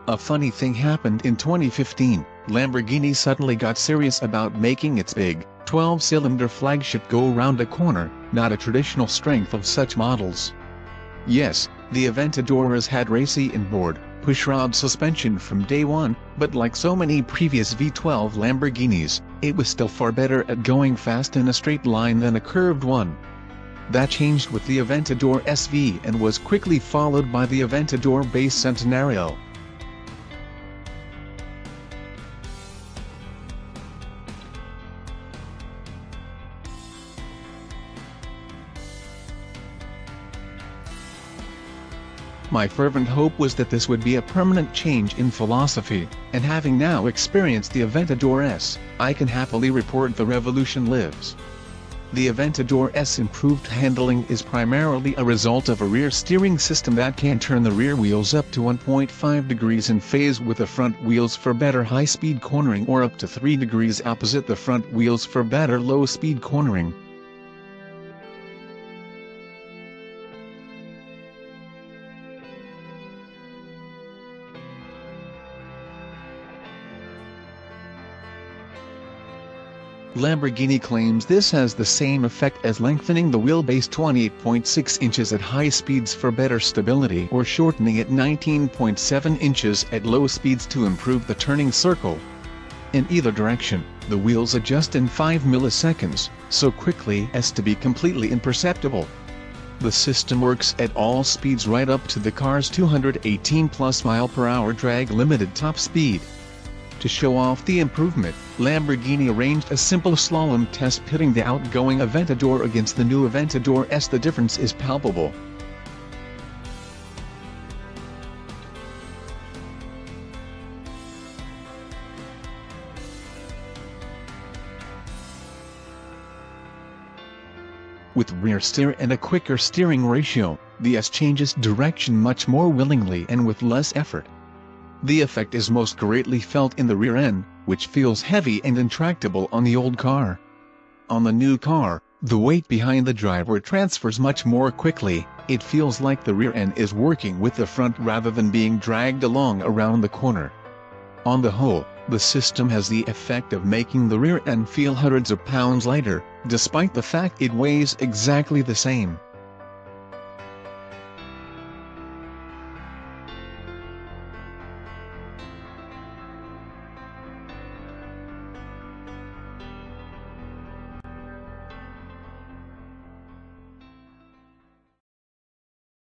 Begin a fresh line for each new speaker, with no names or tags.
A funny thing happened in 2015. Lamborghini suddenly got serious about making its big, 12-cylinder flagship go round a corner, not a traditional strength of such models. Yes, the Aventador has had racy inboard, pushrod suspension from day one, but like so many previous V12 Lamborghinis, it was still far better at going fast in a straight line than a curved one. That changed with the Aventador SV and was quickly followed by the Aventador-based Centenario. My fervent hope was that this would be a permanent change in philosophy, and having now experienced the Aventador S, I can happily report the revolution lives. The Aventador S improved handling is primarily a result of a rear steering system that can turn the rear wheels up to 1.5 degrees in phase with the front wheels for better high-speed cornering or up to 3 degrees opposite the front wheels for better low-speed cornering. Lamborghini claims this has the same effect as lengthening the wheelbase 28.6 inches at high speeds for better stability or shortening it 19.7 inches at low speeds to improve the turning circle. In either direction, the wheels adjust in 5 milliseconds, so quickly as to be completely imperceptible. The system works at all speeds right up to the car's 218+ mph drag limited top speed. To show off the improvement, Lamborghini arranged a simple slalom test pitting the outgoing Aventador against the new Aventador S. The difference is palpable. With rear steer and a quicker steering ratio, the S changes direction much more willingly and with less effort. The effect is most greatly felt in the rear end, which feels heavy and intractable on the old car. On the new car, the weight behind the driver transfers much more quickly. It feels like the rear end is working with the front rather than being dragged along around the corner. On the whole, the system has the effect of making the rear end feel hundreds of pounds lighter, despite the fact it weighs exactly the same.